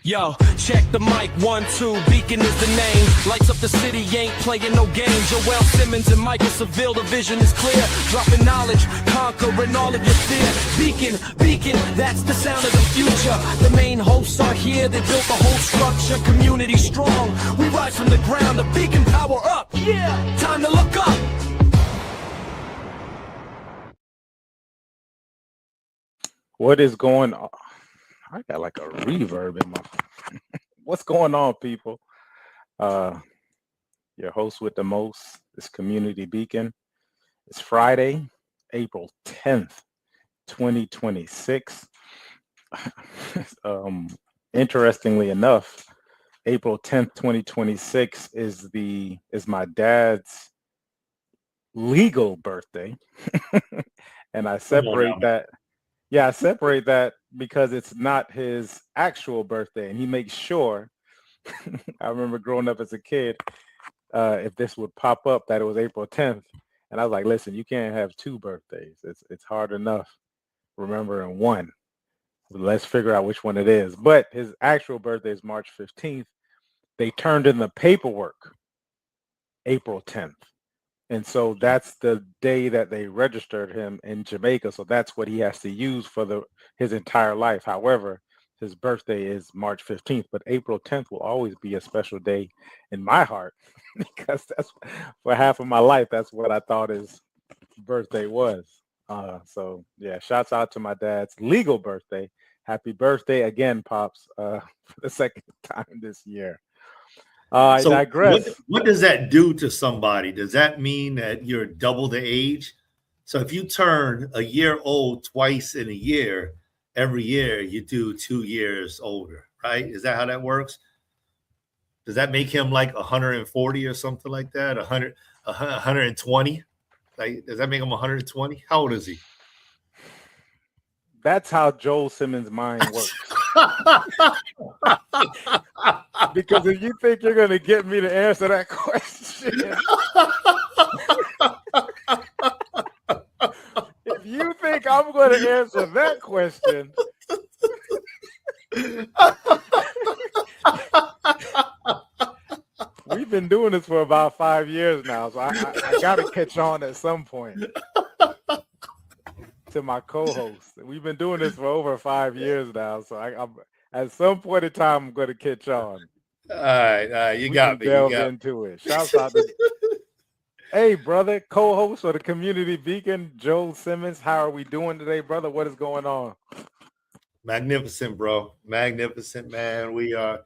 Yo, check the mic, 1, 2, Beacon is the name. Lights up the city, ain't playing no games. Joel Simmons and Michael Seville, the vision is clear. Dropping knowledge, conquering all of your fear. Beacon, Beacon, that's the sound of the future. The main hosts are here, they built the whole structure. Community strong, we rise from the ground. The Beacon power up, yeah, time to look up. What is going on? I got like a reverb in my. What's going on, people? Your host with the most is Community Beacon. It's Friday, April 10th, 2026. Interestingly enough, April 10th, 2026 is my dad's legal birthday. And I separate that. Yeah, I separate that because it's not his actual birthday, and he makes sure. I remember growing up as a kid, if this would pop up that it was April 10th, and I was like, "Listen, you can't have two birthdays. It's hard enough remembering one. Let's figure out which one it is." But his actual birthday is March 15th. They turned in the paperwork April 10th. And so that's the day that they registered him in Jamaica. So that's what he has to use for his entire life. However, his birthday is March 15th, but April 10th will always be a special day in my heart because that's for half of my life. That's what I thought his birthday was. So yeah, shouts out to my dad's legal birthday. Happy birthday again, Pops, for the second time this year. I digress. What does that do to somebody? Does that mean that you're double the age? So if you turn a year old twice in a year, every year you do 2 years older, right? Is that how that works? Does that make him like 140 or something like that? 120? Like, does that make him 120? How old is he? That's how Joel Simmons' mind works. Because if you think you're going to get me to answer that question, if you think I'm going to answer that question, we've been doing this for about 5 years now, so I got to catch on at some point. To my co-host, we've been doing this for over 5 years now, so I'm at some point in time I'm going to catch on. All right, you got me. Delve into it. Shouts out to hey, brother, co-host for the Community Beacon, Joel Simmons. How are we doing today, brother? What is going on? Magnificent, bro. Magnificent, man. We're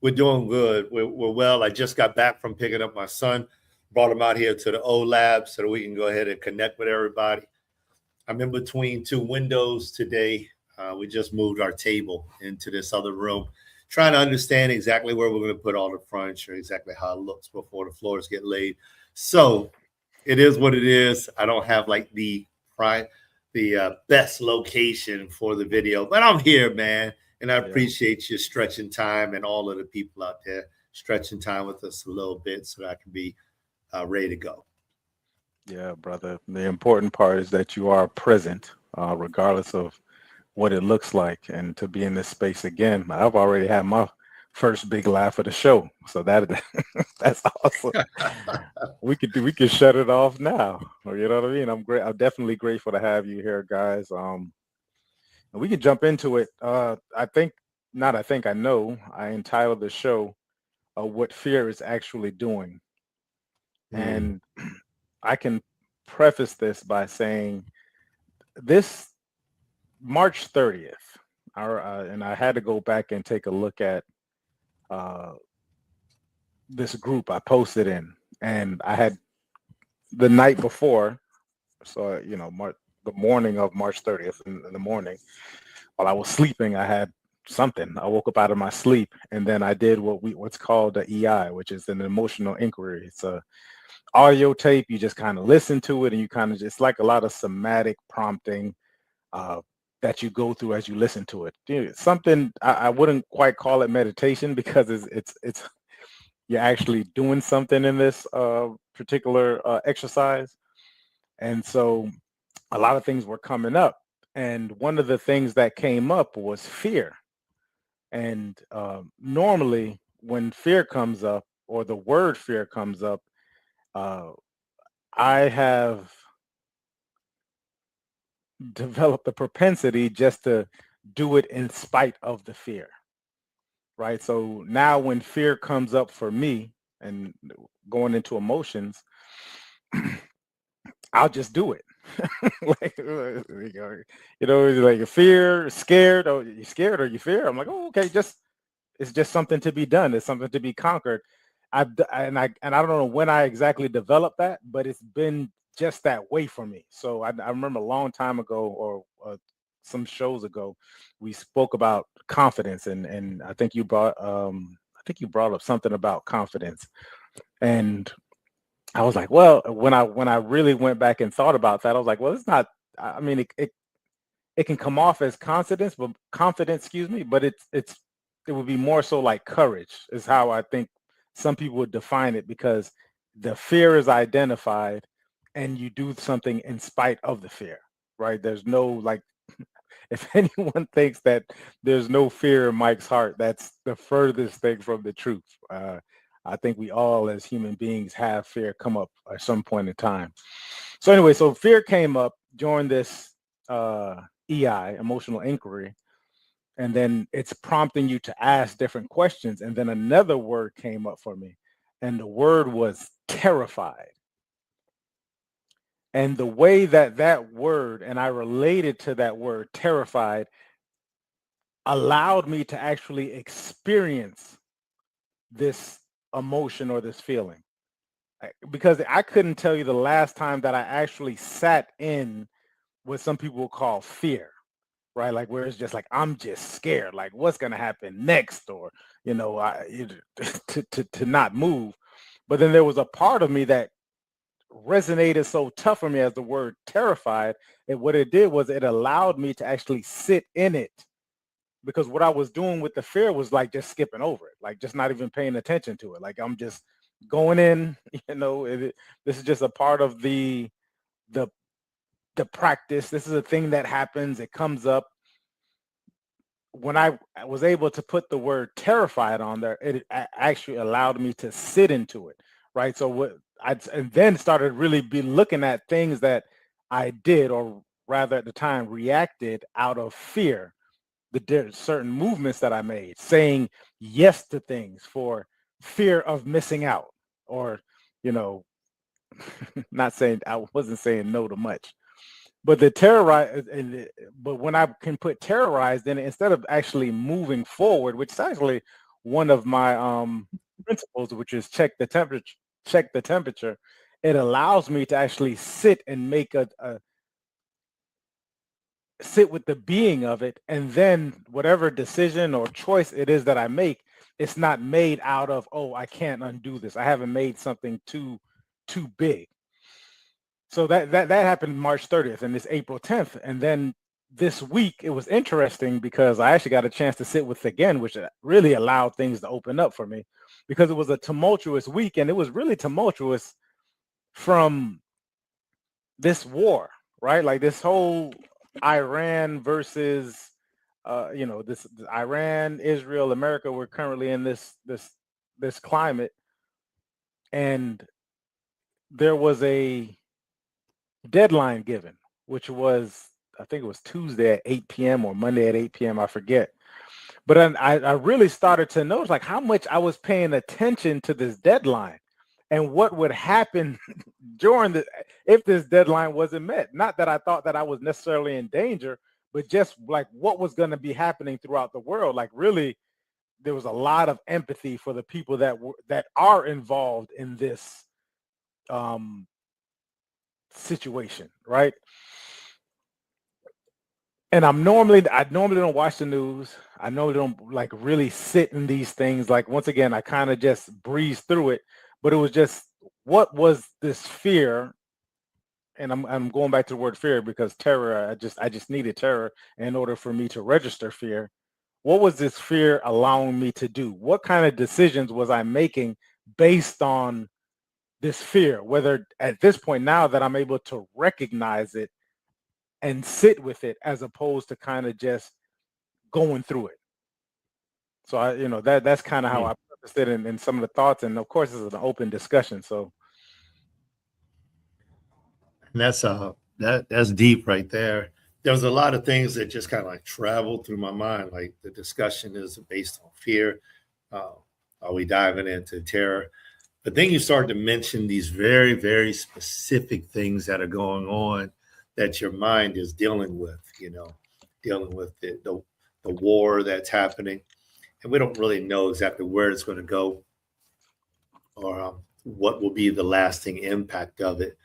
doing good. We're well. I just got back from picking up my son. Brought him out here to the O Lab so that we can go ahead and connect with everybody. I'm in between two windows today. We just moved our table into this other room, trying to understand exactly where we're going to put all the furniture, exactly how it looks before the floors get laid. So it is what it is. I don't have like the best location for the video, but I'm here, man. And I appreciate you stretching time and all of the people out there stretching time with us a little bit so that I can be ready to go. Yeah, brother. The important part is that you are present, regardless of what it looks like. And to be in this space again, I've already had my first big laugh of the show, so that's awesome. we could shut it off now. You know what I mean? I'm definitely grateful to have you here, guys. And we can jump into it. I know I entitled the show "What Fear Is Actually Doing," and I can preface this by saying this March 30th, and I had to go back and take a look at this group I posted in, and I had the night before, so the morning of March 30th in the morning, while I was sleeping, I had something. I woke up out of my sleep, and then I did what's called the EI, which is an emotional inquiry. It's a audio tape. You just kind of listen to it, and you kind of just like a lot of somatic prompting that you go through as you listen to it. Something I wouldn't quite call it meditation because it's you're actually doing something in this particular exercise, and so a lot of things were coming up, and one of the things that came up was fear. And normally when fear comes up or the word fear comes up, uh, I have developed a propensity just to do it in spite of the fear, right? So now when fear comes up for me and going into emotions, I'll just do it. Like, it's like fear, scared, or you scared or you fear. I'm like, oh, okay, just it's just something to be done. It's something to be conquered. And I don't know when I exactly developed that, but it's been just that way for me. So I remember a long time ago, or some shows ago, we spoke about confidence, and I think you brought up something about confidence, and I was like, well, when I really went back and thought about that, I was like, well, it's not. I mean, it can come off as confidence, excuse me, but it would be more so like courage is how I think some people would define it, because the fear is identified and you do something in spite of the fear, right? There's no, like, if anyone thinks that there's no fear in Mike's heart, that's the furthest thing from the truth. I think we all as human beings have fear come up at some point in time. So anyway, so fear came up during this EI, emotional inquiry, and then it's prompting you to ask different questions. And then another word came up for me, and the word was terrified. And the way that word, and I related to that word terrified, allowed me to actually experience this emotion or this feeling. Because I couldn't tell you the last time that I actually sat in what some people will call fear, right? Like where it's just like, I'm just scared, like what's going to happen next, or, to not move. But then there was a part of me that resonated so tough for me as the word terrified. And what it did was it allowed me to actually sit in it, because what I was doing with the fear was like just skipping over it, like just not even paying attention to it. Like I'm just going in, this is just a part of the the practice. This is a thing that happens. It comes up. When I was able to put the word terrified on there, it actually allowed me to sit into it, right? So and then started really be looking at things that I did, or rather at the time reacted out of fear, certain movements that I made, saying yes to things for fear of missing out, or, you know, not saying, I wasn't saying no to much, but the terrorize, but when I can put terrorized in it, instead of actually moving forward, which is actually one of my principles, which is check the temperature, it allows me to actually sit and make a sit with the being of it, and then whatever decision or choice it is that I make, it's not made out of, oh, I can't undo this. I haven't made something too big. So that happened March 30th, and it's April 10th. And then this week it was interesting because I actually got a chance to sit with again, which really allowed things to open up for me, because it was a tumultuous week, and it was really tumultuous from this war, right? Like this whole Iran versus this Iran, Israel, America. We're currently in this climate, and there was a deadline given, which was, I think it was Tuesday at 8 p.m. or Monday at 8 p.m. I forget. But then I really started to notice like how much I was paying attention to this deadline and what would happen if this deadline wasn't met. Not that I thought that I was necessarily in danger, but just like what was going to be happening throughout the world. Like really, there was a lot of empathy for the people that are involved in this um, situation, right? And I normally don't watch the news. I normally don't like really sit in these things. Like once again, I kind of just breeze through it. But it was just, what was this fear? And I'm going back to the word fear because terror, I just needed terror in order for me to register fear. What was this fear allowing me to do? What kind of decisions was I making based on this fear? Whether at this point now that I'm able to recognize it and sit with it, as opposed to kind of just going through it. So that's kind of how I purposed it in some of the thoughts, and of course, this is an open discussion. So And that's deep right there. There's a lot of things that just kind of like traveled through my mind. Like the discussion is based on fear. Uh, are we diving into terror? But then you start to mention these very, very specific things that are going on that your mind is dealing with, dealing with the war that's happening. And we don't really know exactly where it's going to go or what will be the lasting impact of it.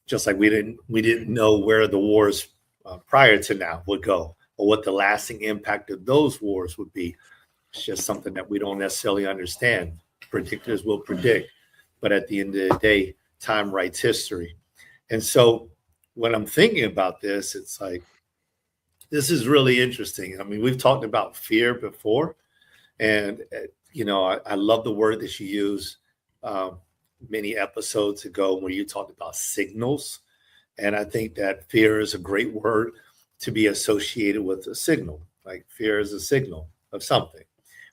Just like we didn't know where the wars prior to now would go or what the lasting impact of those wars would be. It's just something that we don't necessarily understand. Predictors will predict, but at the end of the day, time writes history. And so when I'm thinking about this, it's like, this is really interesting. I mean, we've talked about fear before, and I love the word that you use many episodes ago where you talked about signals. And I think that fear is a great word to be associated with a signal. Like fear is a signal of something,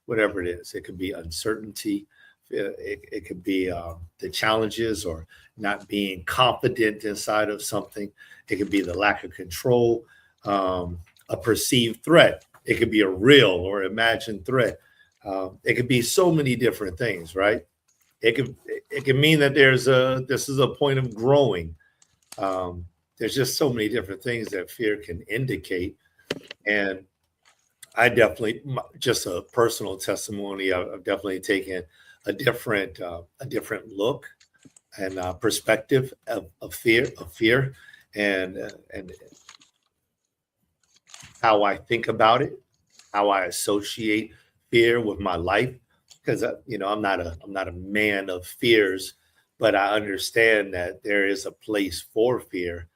whatever it is. It could be uncertainty. It could be the challenges or not being confident inside of something. It could be the lack of control, a perceived threat. It could be a real or imagined threat. It could be so many different things, right? It can mean that this is a point of growing. There's just so many different things that fear can indicate. And I definitely, just a personal testimony, I've definitely taken a different look and perspective of fear, and how I think about it, how I associate fear with my life. Because I'm not a man of fears, but I understand that there is a place for fear,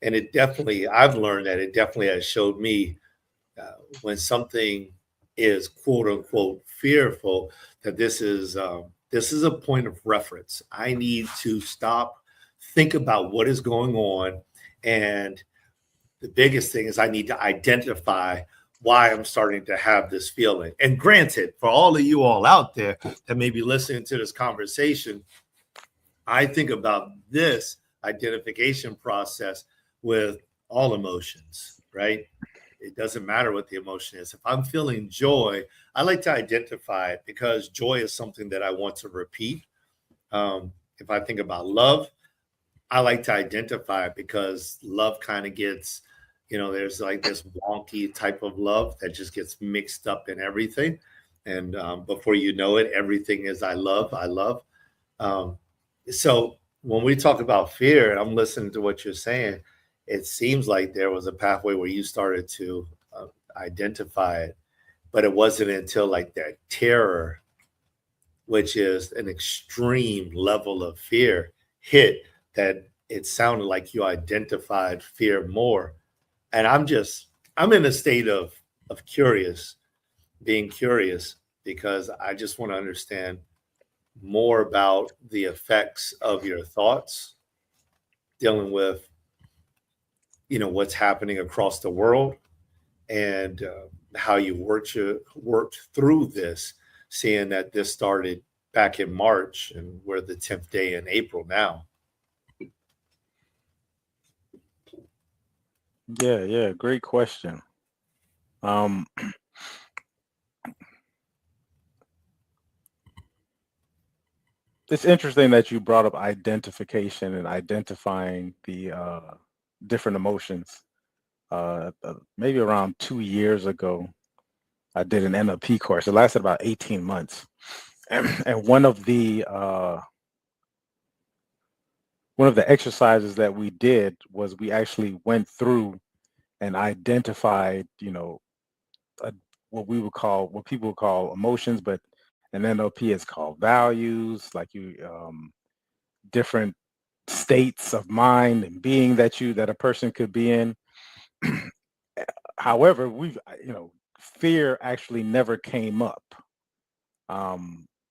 and I've learned that it definitely has showed me when something is quote unquote fearful, that this is a point of reference. I need to stop, think about what is going on, and the biggest thing is I need to identify why I'm starting to have this feeling. And granted, for all of you all out there that may be listening to this conversation, I think about this identification process with all emotions, right? It doesn't matter what the emotion is. If I'm feeling joy, I like to identify it because joy is something that I want to repeat. If I think about love, I like to identify it because love kind of gets, there's like this wonky type of love that just gets mixed up in everything. And before you know it, everything is I love. So when we talk about fear, and I'm listening to what you're saying, it seems like there was a pathway where you started to identify it, but it wasn't until like that terror, which is an extreme level of fear, hit, that it sounded like you identified fear more. And I'm in a state of being curious, because I just want to understand more about the effects of your thoughts dealing with what's happening across the world, and how you worked through this, seeing that this started back in March and we're the 10th day in April now. Yeah, great question. It's interesting that you brought up identification and identifying the different emotions. Maybe around 2 years ago, I did an NLP course. It lasted about 18 months. And one of the exercises that we did was we actually went through and identified, what people would call emotions, but in NLP it's called values, like different states of mind and being that a person could be in. However, fear actually never came up.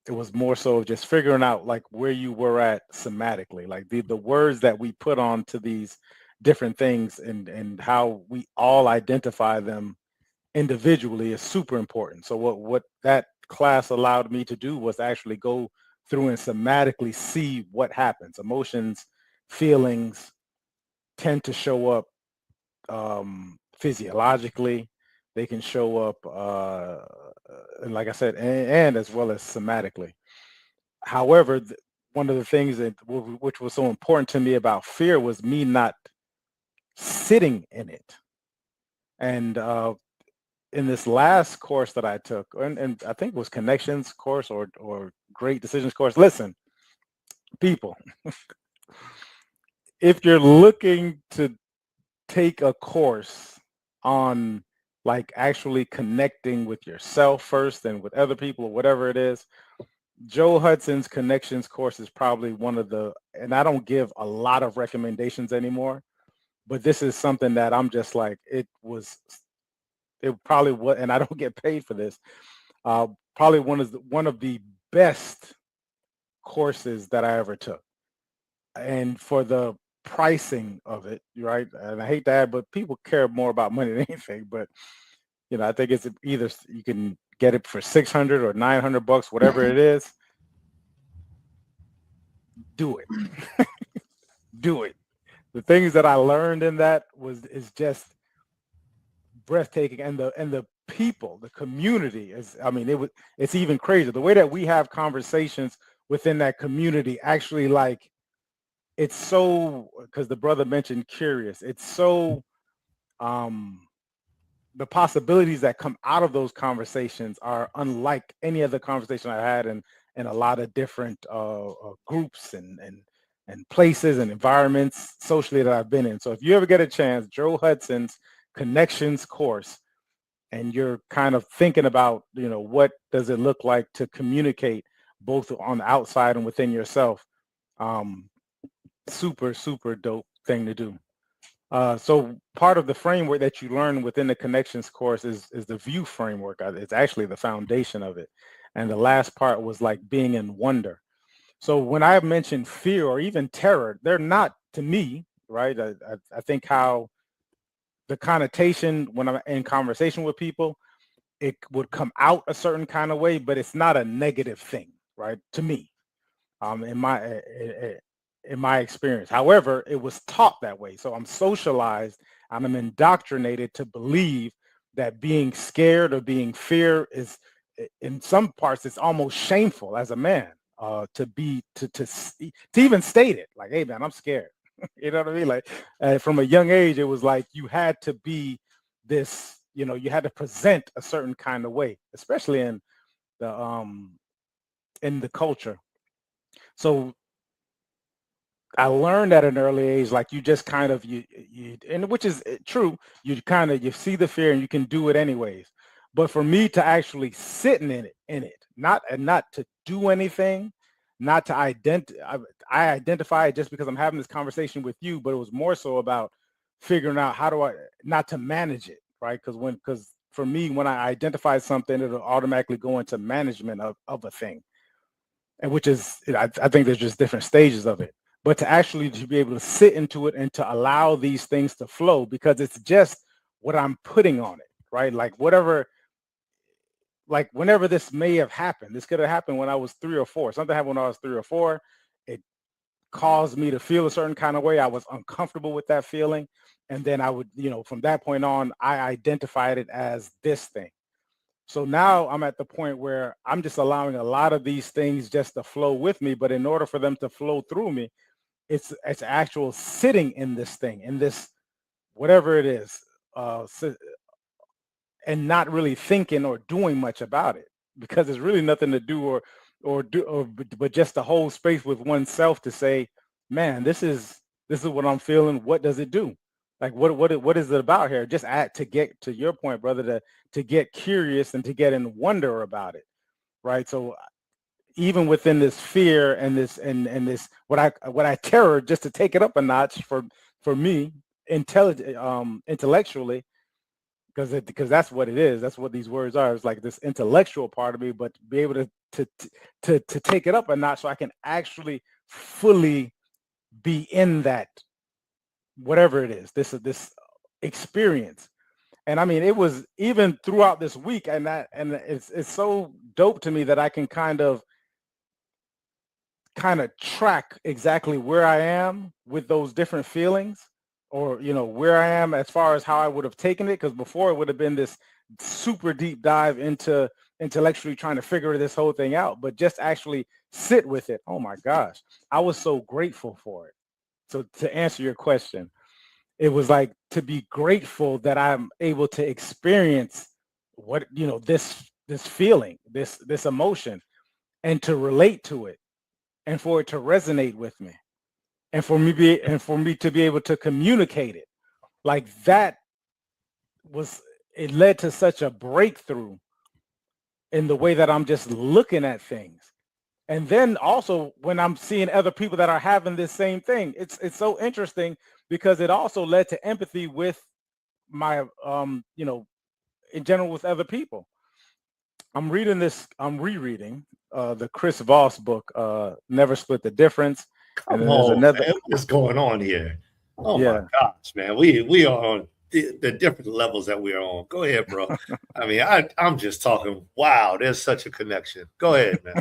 It was more so just figuring out like where you were at somatically, like the words that we put on to these different things, and how we all identify them individually is super important. So what that class allowed me to do was actually go through and somatically see what happens. Emotions, feelings tend to show up physiologically. They can show up, and like I said, and as well as somatically. However, one of the things that which was so important to me about fear was me not sitting in it. And in this last course that I took, and I think it was connections course or great decisions course. Listen, people, if you're looking to take a course on like actually connecting with yourself first and with other people or whatever it is, Joe Hudson's connections course is probably one of the, and I don't give a lot of recommendations anymore, but this is something that I'm just like, it probably was, and I don't get paid for this. Probably one of the best courses that I ever took, and for the pricing of it, right? And I hate that, but people care more about money than anything. But I think it's either you can get it for 600 or 900 bucks, whatever it is. Do it, do it. The things that I learned in that is just breathtaking, and the people, the community is. I mean, it's even crazier. The way that we have conversations within that community, actually, like it's so, because the brother mentioned curious. It's so the possibilities that come out of those conversations are unlike any other conversation I had in a lot of different groups and places and environments socially that I've been in. So if you ever get a chance, Joe Hudson's Connections course, and you're kind of thinking about, what does it look like to communicate both on the outside and within yourself, super, super dope thing to do. So part of the framework that you learn within the connections course is the view framework. It's actually the foundation of it. And the last part was like being in wonder. So when I mentioned fear or even terror, they're not to me, right? I think how the connotation when I'm in conversation with people, it would come out a certain kind of way, but it's not a negative thing, right? To me, in my experience. However, it was taught that way. So I'm socialized and I'm indoctrinated to believe that being scared or being fear is, in some parts, it's almost shameful as a man, to be to even state it like, hey man, I'm scared. You know what I mean? Like from a young age, it was like you had to be this, you had to present a certain kind of way, especially in the culture. So I learned at an early age, like you just kind of and which is true. You see the fear and you can do it anyways. But for me to actually sit in it, not to do anything, not to I identify it just because I'm having this conversation with you, but it was more so about figuring out how do I not to manage it, right? Because for me, when I identify something, it'll automatically go into management of a thing, and which is, I think there's just different stages of it. But to actually to be able to sit into it and to allow these things to flow, because it's just what I'm putting on it, right? Like whatever, like whenever this may have happened, this could have happened when I was 3 or 4. Something happened when I was 3 or 4. It caused me to feel a certain kind of way. I was uncomfortable with that feeling. And then I would, from that point on, I identified it as this thing. So now I'm at the point where I'm just allowing a lot of these things just to flow with me. But in order for them to flow through me, it's actual sitting in this thing, in this whatever it is, and not really thinking or doing much about it, because there's really nothing to do but just to hold space with oneself to say, man, this is what I'm feeling. What does it do? Like what is it about here? Just to get to your point, brother, to get curious and to get in wonder about it, right? So even within this fear and this what I terror, just to take it up a notch for me, intellectually, because that's what it is. That's what these words are. It's like this intellectual part of me, but to be able to take it up a notch so I can actually fully be in that, whatever it is, this experience. And I mean, it was even throughout this week, and it's so dope to me that I can kind of track exactly where I am with those different feelings, or where I am as far as how I would have taken it. Because before it would have been this super deep dive into intellectually trying to figure this whole thing out, but just actually sit with it. Oh my gosh, I was so grateful for it. So to answer your question, it was like to be grateful that I'm able to experience what this feeling, this emotion, and to relate to it, and for it to resonate with me, and for me to be able to communicate it. Like that was it led to such a breakthrough in the way that I'm just looking at things. And then also when I'm seeing other people that are having this same thing, it's so interesting because it also led to empathy with my in general with other people. I'm rereading the Chris Voss book, Never Split the Difference. And Come then there's on, another. man. What's going on here? Oh my Yeah. gosh, man. We are on the different levels that we are on. Go ahead, bro. I mean, I'm just talking. Wow, there's such a connection. Go ahead, man.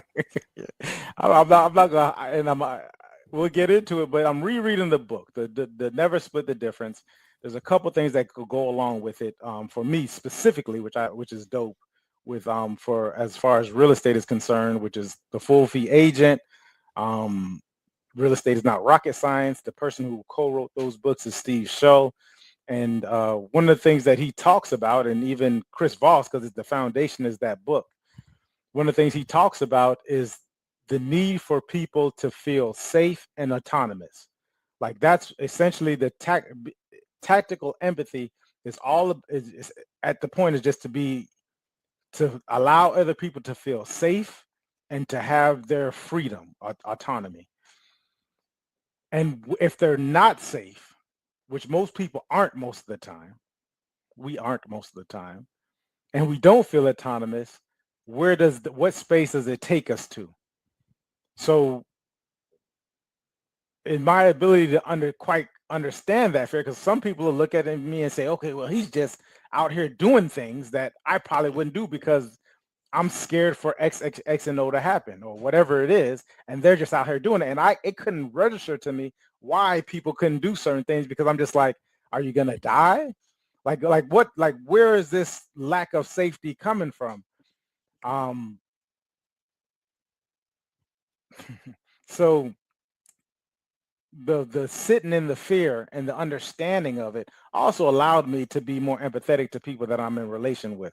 I'm not gonna, and we'll get into it, but I'm rereading the book, the Never Split the Difference. There's a couple things that could go along with it, for me specifically, which is dope with for as far as real estate is concerned, which is the full fee agent. Real estate is not rocket science. The person who co-wrote those books is Steve Shull. And one of the things that he talks about, and even Chris Voss, because the foundation is that book, one of the things he talks about is the need for people to feel safe and autonomous. Like that's essentially the tactical empathy is is at the point is just to allow other people to feel safe and to have their freedom, autonomy. And if they're not safe, which most people aren't most of the time, we aren't most of the time, and we don't feel autonomous, what space does it take us to? So in my ability to quite understand that fear, because some people will look at me and say, okay, well, he's just out here doing things that I probably wouldn't do because I'm scared for X and O to happen or whatever it is. And they're just out here doing it. And it couldn't register to me why people couldn't do certain things, because I'm just like, are you going to die? Like what, like, where is this lack of safety coming from? So the sitting in the fear and the understanding of it also allowed me to be more empathetic to people that I'm in relation with.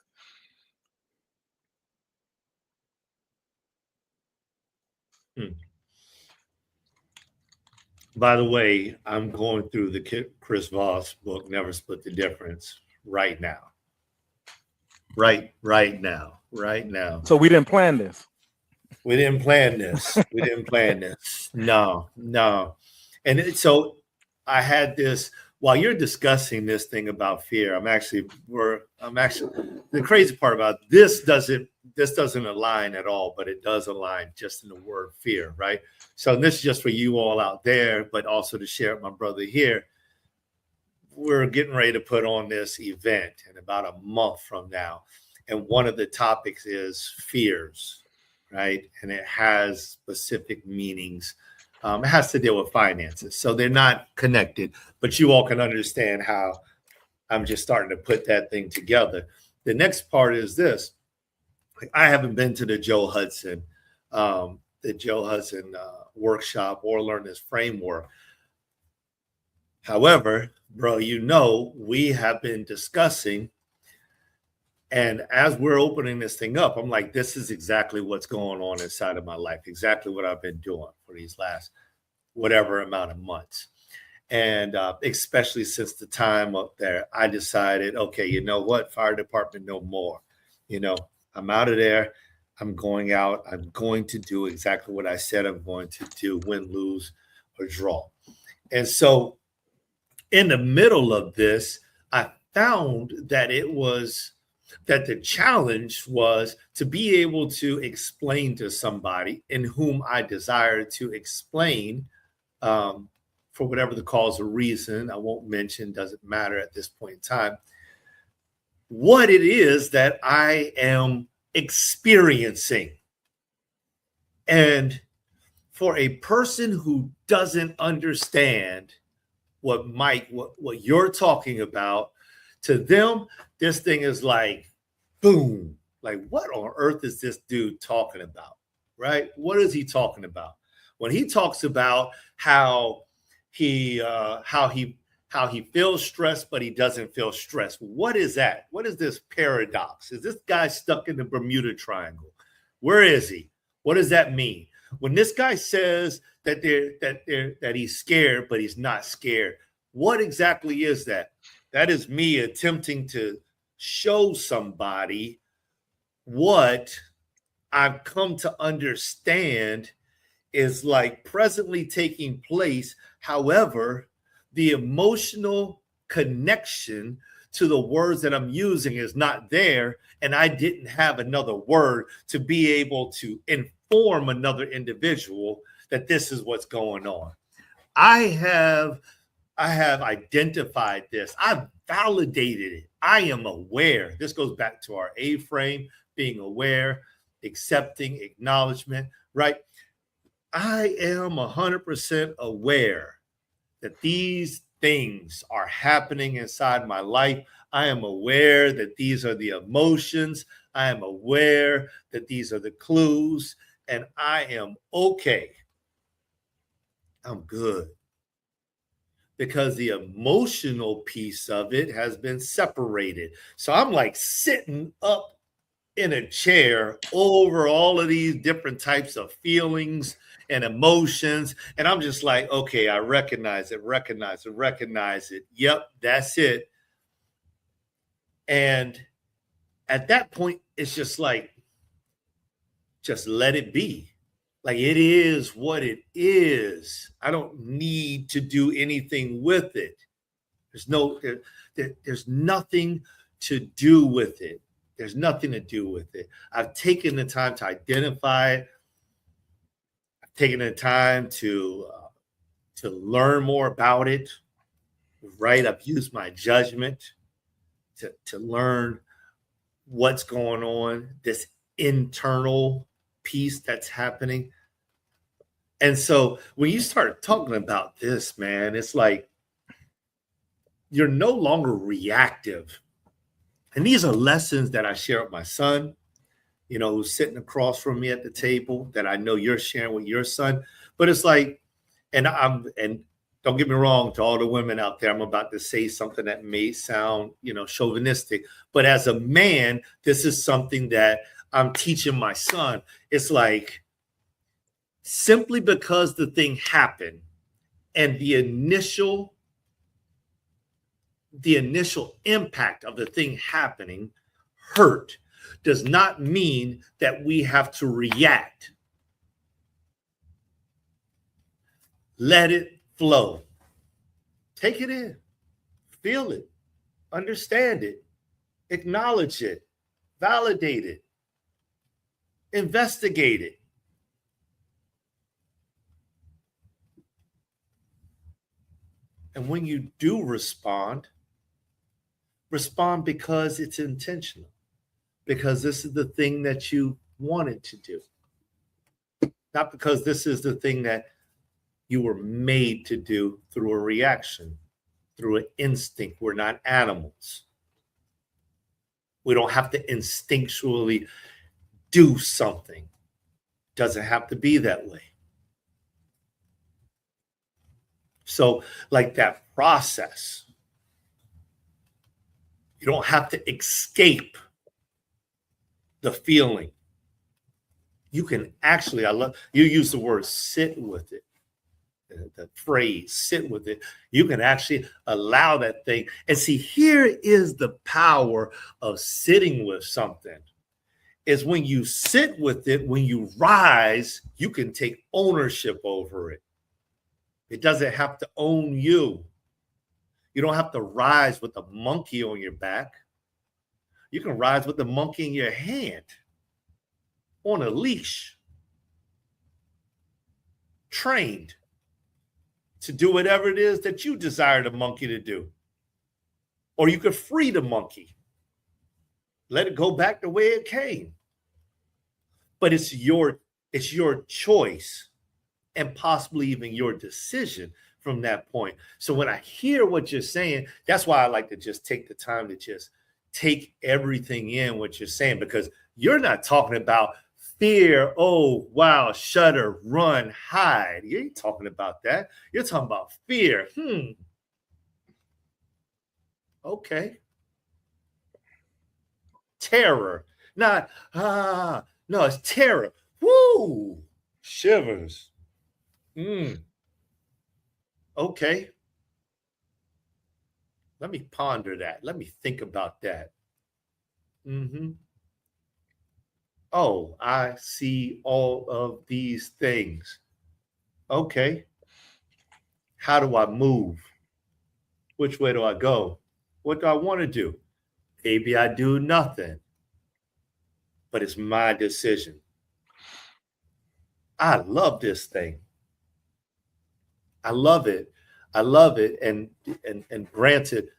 By the way, I'm going through the Chris Voss book, Never Split the Difference, right now. Right now. So we didn't plan this. We didn't plan this. We didn't plan this. No. So I had this while you're discussing this thing about fear. I'm actually the crazy part about this doesn't align at all, but it does align just in the word fear, right? So this is just for you all out there, but also to share with my brother here. We're getting ready to put on this event in about a month from now. And one of the topics is fears, right? And it has specific meanings. It has to deal with finances. So they're not connected, but you all can understand how I'm just starting to put that thing together. The next part is this. I haven't been to the Joe Hudson workshop or learn this framework. However, bro, we have been discussing, and as we're opening this thing up, I'm like, this is exactly what's going on inside of my life, exactly what I've been doing for these last whatever amount of months. And especially since the time up there, I decided, okay, you know what, fire department, no more. I'm out of there. I'm going out. I'm going to do exactly what I said I'm going to do, win, lose, or draw. And so in the middle of this, I found that the challenge was to be able to explain to somebody in whom I desire to explain, for whatever the cause or reason, I won't mention, doesn't matter at this point in time, what it is that I am experiencing. And for a person who doesn't understand what Mike, what you're talking about, to them, this thing is like, boom, like what on earth is this dude talking about, right? What is he talking about? When he talks about how he feels stressed, but he doesn't feel stressed. What is that? What is this paradox? Is this guy stuck in the Bermuda Triangle? Where is he? What does that mean? When this guy says that he's scared, but he's not scared, what exactly is that? That is me attempting to show somebody what I've come to understand is like presently taking place. However, the emotional connection to the words that I'm using is not there. And I didn't have another word to be able to inform another individual that this is what's going on. I have identified this. I've validated it. I am aware. This goes back to our A-frame, being aware, accepting, acknowledgement, right? I am 100% aware that these things are happening inside my life. I am aware that these are the emotions. I am aware that these are the clues, and I am okay. I'm good. Because the emotional piece of it has been separated. So I'm like sitting up in a chair over all of these different types of feelings and emotions. And I'm just like, okay, I recognize it. Yep, that's it. And at that point, it's just like, just let it be. Like it is what it is. I don't need to do anything with it. There's nothing to do with it. There's nothing to do with it. I've taken the time to identify it. I've taken the time to learn more about it. Right? I've used my judgment to learn what's going on, this internal piece that's happening. And so when you start talking about this, man, it's like you're no longer reactive. And these are lessons that I share with my son, you know, who's sitting across from me at the table, that I know you're sharing with your son. But it's like, and don't get me wrong, to all the women out there, I'm about to say something that may sound, you know, chauvinistic. But as a man, this is something that I'm teaching my son. It's like, simply because the thing happened and the initial impact of the thing happening hurt does not mean that we have to react. Let it flow. Take it in. Feel it. Understand it. Acknowledge it. Validate it. Investigate it. And when you do respond because it's intentional, because this is the thing that you wanted to do, not because this is the thing that you were made to do through a reaction, through an instinct. We're not animals. We don't have to instinctually do something. It doesn't have to be that way. So like that process, you don't have to escape the feeling. You can actually, I love, you use the word sit with it, the phrase sit with it. You can actually allow that thing. And see, here is the power of sitting with something, is when you sit with it, when you rise, you can take ownership over it. It doesn't have to own you. You don't have to rise with a monkey on your back. You can rise with the monkey in your hand on a leash, trained to do whatever it is that you desire the monkey to do. Or you could free the monkey Let it go back the way it came. But it's your choice and possibly even your decision from that point. So when I hear what you're saying, that's why I like to just take the time to just take everything in what you're saying, because you're not talking about fear, oh, wow, shudder, run, hide. You ain't talking about that. You're talking about fear. Okay. Terror. Not, no, it's terror. Woo! Shivers. Okay. Let me ponder that. Let me think about that. Oh, I see all of these things. Okay. How do I move? Which way do I go? What do I want to do? Maybe I do nothing, but it's my decision. I love this thing. I love it. I love it. And granted,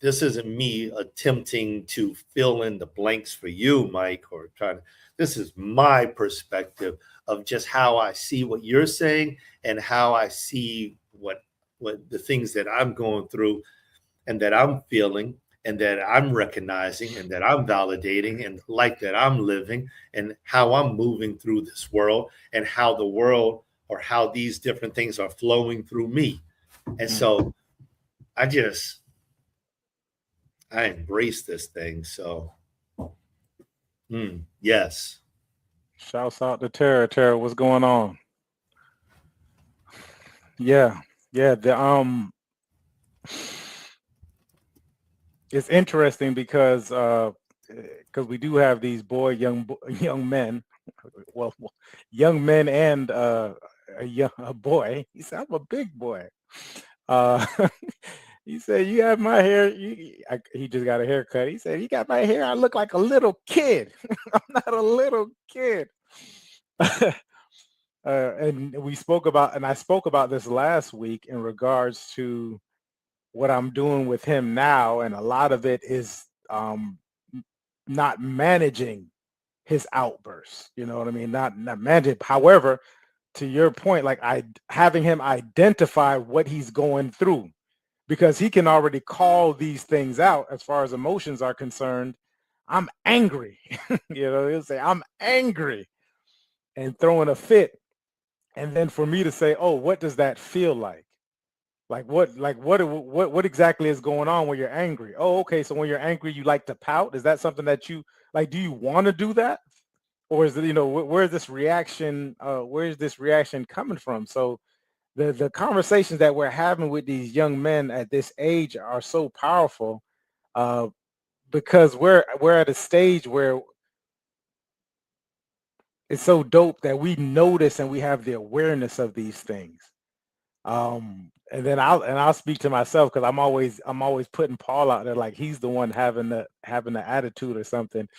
this isn't me attempting to fill in the blanks for you, Mike, or trying to, this is my perspective of just how I see what you're saying and how I see what the things that I'm going through and that I'm feeling and that I'm recognizing and that I'm validating and like that I'm living and how I'm moving through this world and how the world or how these different things are flowing through me. And so I embrace this thing. So yes. Shouts out to Tara. Tara, what's going on? Yeah. It's interesting because we do have these young men, well, young men and a boy. He said, I'm a big boy. He said, you have my hair. He just got a haircut. He said, you got my hair. I look like a little kid. I'm not a little kid. And I spoke about this last week in regards to what I'm doing with him now. And a lot of it is not managing his outbursts. You know what I mean? Not managing. However, to your point, like having him identify what he's going through, because he can already call these things out as far as emotions are concerned. I'm angry. He'll say, I'm angry and throwing a fit. And then for me to say, oh, what does that feel like? What exactly is going on when you're angry? Oh, okay. So when you're angry, you like to pout. Is that something that you like? Do you want to do that? Or is it, where's this reaction? Where's this reaction coming from? So the conversations that we're having with these young men at this age are so powerful, because we're at a stage where it's so dope that we notice and we have the awareness of these things. And then I'll speak to myself, because I'm always putting Paul out there like he's the one having the attitude or something.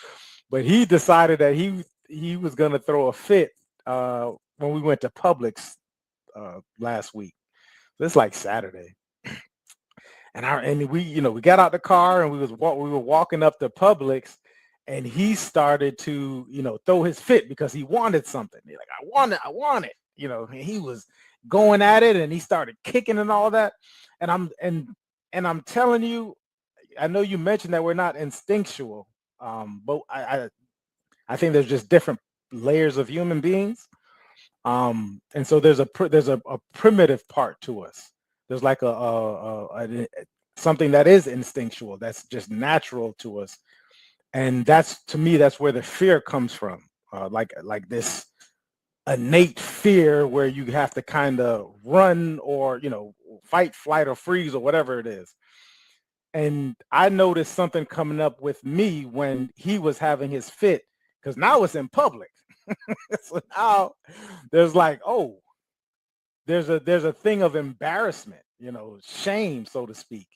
But he decided that he was gonna throw a fit when we went to Publix last week. It's like Saturday. And we got out the car and we were walking up to Publix, and he started to throw his fit because he wanted something. He's like, I want it. And he was going at it, and he started kicking and all that. And I'm telling you, I know you mentioned that we're not instinctual, but I think there's just different layers of human beings. And so there's a primitive part to us. There's like a something that is instinctual, that's just natural to us. And that's, to me, that's where the fear comes from. Like this innate fear where you have to kind of run or, fight, flight, or freeze, or whatever it is. And I noticed something coming up with me when he was having his fit, because now it's in public. So now there's like, oh, there's a thing of embarrassment, shame, so to speak.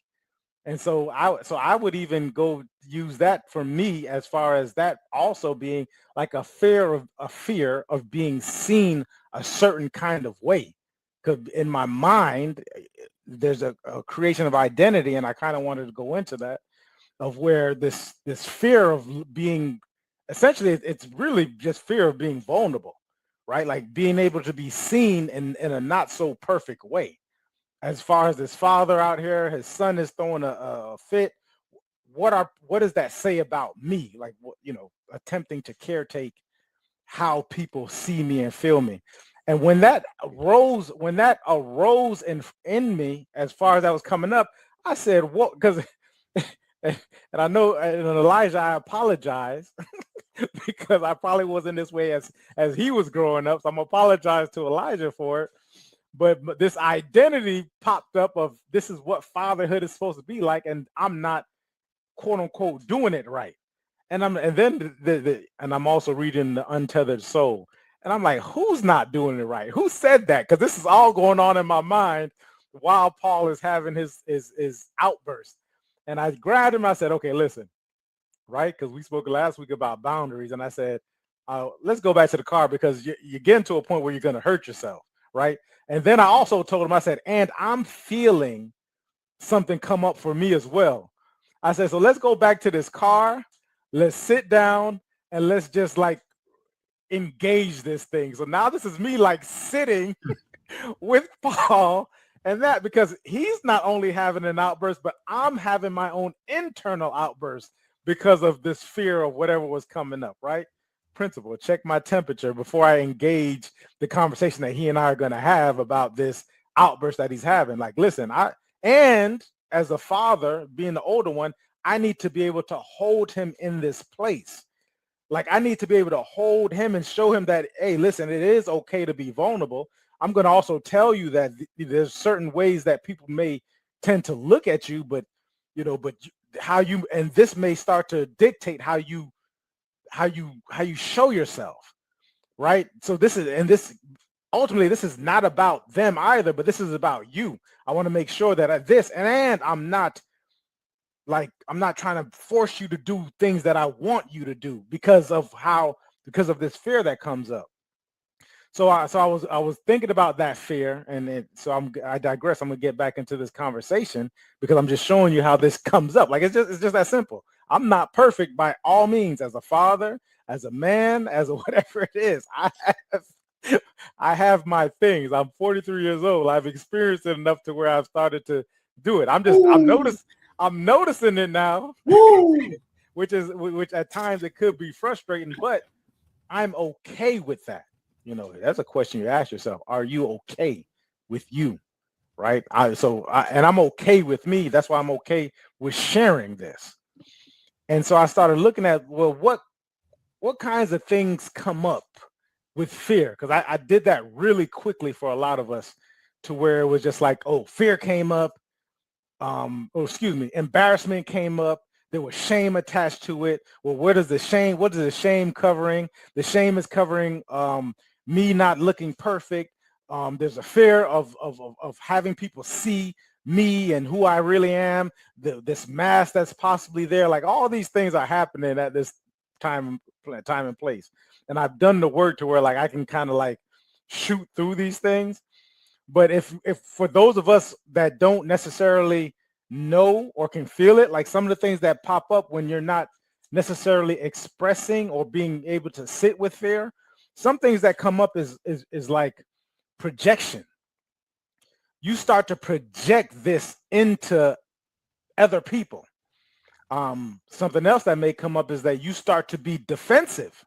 And so I would even go use that for me, as far as that also being like a fear of being seen a certain kind of way. Because in my mind, there's a creation of identity, and I kind of wanted to go into that. of where this fear of being, essentially it's really just fear of being vulnerable, right? Like being able to be seen in a not so perfect way. As far as his father out here, his son is throwing a fit. What does that say about me? Like, attempting to caretake how people see me and feel me. And when that arose in me, as far as that was coming up, I said, what? Because and I know, and Elijah, I apologize because I probably wasn't this way as he was growing up. So I'm apologize to Elijah for it. But this identity popped up of this is what fatherhood is supposed to be like, and I'm not, quote unquote, doing it right. And I'm also reading The Untethered Soul. And I'm like, who's not doing it right? Who said that? Because this is all going on in my mind while Paul is having his outburst. And I grabbed him. I said, okay, listen, right? Because we spoke last week about boundaries. And I said, let's go back to the car because you're getting to a point where you're going to hurt yourself, right? And then I also told him, I said, and I'm feeling something come up for me as well. I said, so let's go back to this car. Let's sit down and let's just like engage this thing. So now this is me like sitting with Paul and that, because he's not only having an outburst, but I'm having my own internal outburst because of this fear of whatever was coming up, right? Principle, check my temperature before I engage the conversation that he and I are going to have about this outburst that he's having. Like, listen, and as a father, being the older one, I need to be able to hold him in this place. Like, I need to be able to hold him and show him that, hey, listen, it is okay to be vulnerable. I'm going to also tell you that there's certain ways that people may tend to look at you, but how you, and this may start to dictate how you show yourself, right? So ultimately, this is not about them either, but this is about you. I want to make sure that I'm not trying to force you to do things that I want you to do because of this fear that comes up. So I was thinking about that fear, and I digress. I'm gonna get back into this conversation because I'm just showing you how this comes up. Like, it's just that simple. I'm not perfect by all means, as a father, as a man, as a whatever it is. I have my things. I'm 43 years old. I've experienced it enough to where I've started to do it. I'm noticing it now, which at times it could be frustrating, but I'm okay with that. That's a question you ask yourself. Are you okay with you? Right. And I'm okay with me. That's why I'm okay with sharing this. And so I started looking at, well, what kinds of things come up with fear? Because I did that really quickly for a lot of us, to where it was just like, oh, fear came up. Embarrassment came up. There was shame attached to it. Well, what is the shame covering? The shame is covering me not looking perfect. There's a fear of having people see me and who I really am, this mask that's possibly there. Like, all these things are happening at this time and place. And I've done the work to where, like, I can kind of like shoot through these things. But if for those of us that don't necessarily know or can feel it, like some of the things that pop up when you're not necessarily expressing or being able to sit with fear, some things that come up is like projection. You start to project this into other people. Something else that may come up is that you start to be defensive,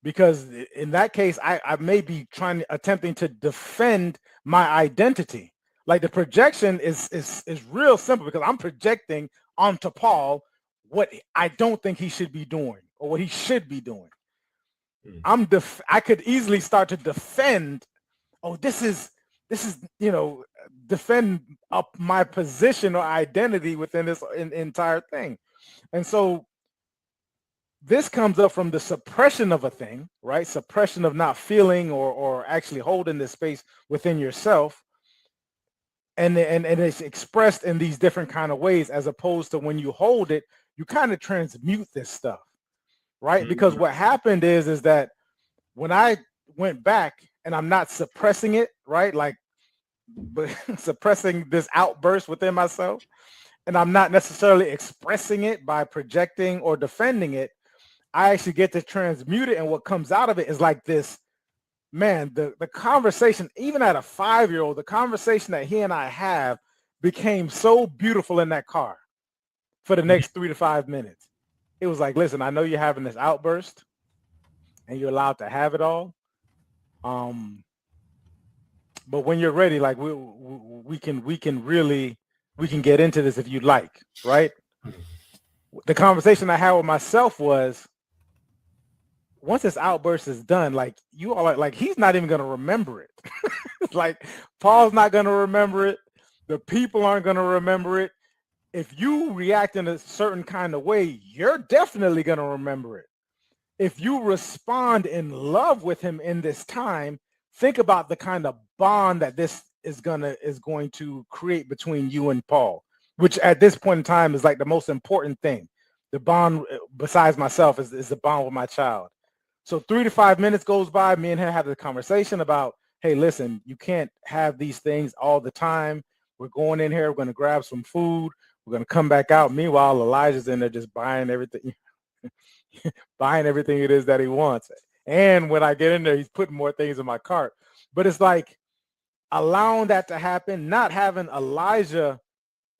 because in that case, I may be attempting to defend my identity. Like, the projection is real simple, because I'm projecting onto Paul what I don't think he should be doing or what he should be doing. I could easily start to defend. Oh, this is defend up my position or identity within this entire thing. And so this comes up from the suppression of a thing, right? Suppression of not feeling or actually holding this space within yourself. And it's expressed in these different kind of ways, as opposed to when you hold it, you kind of transmute this stuff, right? Mm-hmm. Because what happened is that when I went back, and I'm not suppressing it, right? Like, but suppressing this outburst within myself. and I'm not necessarily expressing it by projecting or defending it. I actually get to transmute it, and what comes out of it is like this, man, the conversation, even at a 5-year-old, the conversation that he and I have became so beautiful in that car for the next 3 to 5 minutes. It was like, listen, I know you're having this outburst and you're allowed to have it all. But when you're ready, like we can get into this if you'd like, right? The conversation I had with myself was, once this outburst is done, like you all are, like, he's not even going to remember it. Like Paul's not going to remember it. The people aren't going to remember it. If you react in a certain kind of way, you're definitely going to remember it. If you respond in love with him in this time, think about the kind of bond that this is going to create between you and Paul, which at this point in time is like the most important thing. The bond, besides myself, is the bond with my child. So 3 to 5 minutes goes by. Me and him have the conversation about, hey, listen, you can't have these things all the time. We're going in here. We're going to grab some food. We're going to come back out. Meanwhile, Elijah's in there just buying everything, buying everything it is that he wants. And when I get in there, he's putting more things in my cart. But it's like allowing that to happen, not having Elijah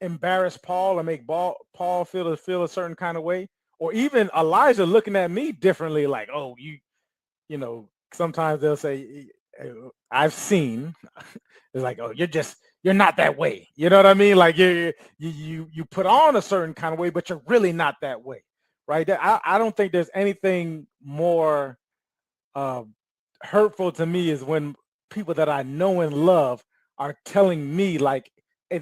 embarrass Paul and make Paul feel a certain kind of way, or even Elijah looking at me differently, like, oh, you know, sometimes they'll say, I've seen, it's like, oh, you're not that way. You know what I mean? Like you put on a certain kind of way, but you're really not that way, right? I don't think there's anything more hurtful to me is when people that I know and love are telling me like, hey,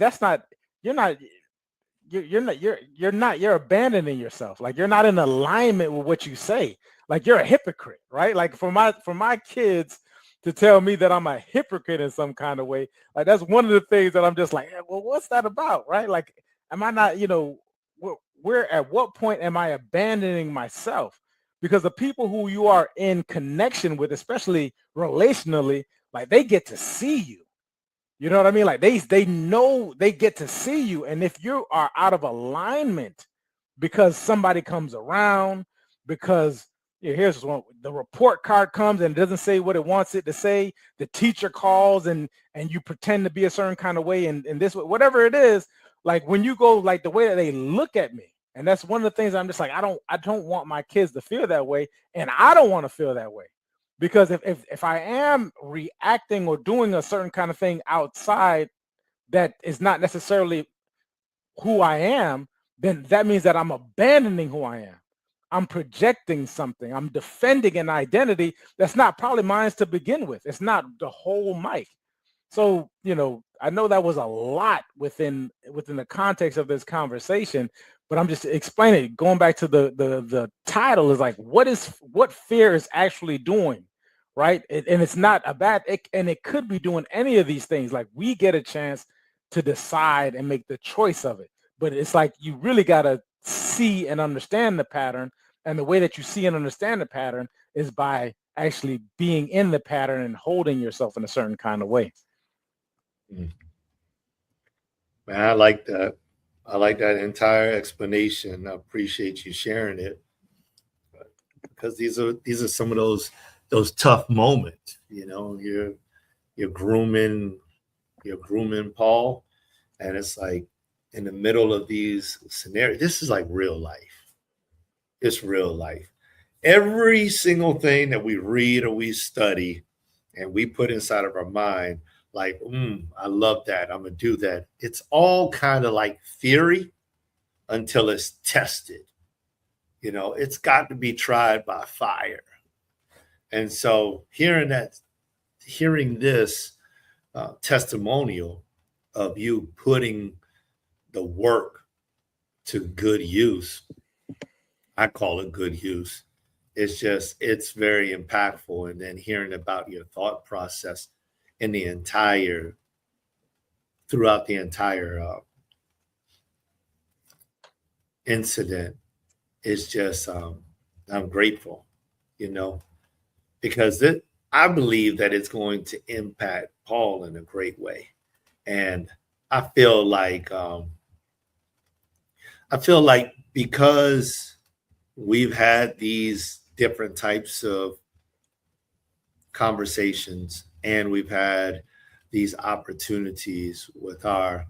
you're abandoning yourself. Like you're not in alignment with what you say. Like you're a hypocrite, right? Like for my kids to tell me that I'm a hypocrite in some kind of way, like that's one of the things that I'm just like, well, what's that about, right? Like, am I not, where at what point am I abandoning myself? Because the people who you are in connection with, especially relationally, like they get to see you. You know what I mean? Like they know, they get to see you. And if you are out of alignment because somebody comes around, because here's one, the report card comes and it doesn't say what it wants it to say, the teacher calls and you pretend to be a certain kind of way and this, whatever it is, like when you go, like the way that they look at me. And that's one of the things I'm just like, I don't want my kids to feel that way. And I don't want to feel that way. Because if I am reacting or doing a certain kind of thing outside that is not necessarily who I am, then that means that I'm abandoning who I am. I'm projecting something. I'm defending an identity that's not probably mine to begin with. It's not the whole Mike. So, I know that was a lot within the context of this conversation, but I'm just explaining, going back to the title is like, what fear is actually doing, right? And it's not a bad, and it could be doing any of these things. Like we get a chance to decide and make the choice of it. But it's like, you really got to see and understand the pattern. And the way that you see and understand the pattern is by actually being in the pattern and holding yourself in a certain kind of way. Man, I like that. I like that entire explanation. I appreciate you sharing it, because these are some of those tough moments. You're grooming Paul, and it's like in the middle of these scenarios. This is like real life. It's real life. Every single thing that we read or we study and we put inside of our mind, like, I love that, I'm gonna do that. It's all kind of like theory until it's tested. It's got to be tried by fire. And so hearing this testimonial of you putting the work to good use, I call it good use. It's very impactful. And then hearing about your thought process throughout the entire incident is just, I'm grateful, because I believe that it's going to impact Paul in a great way. And I feel like I feel like because we've had these different types of conversations and we've had these opportunities with our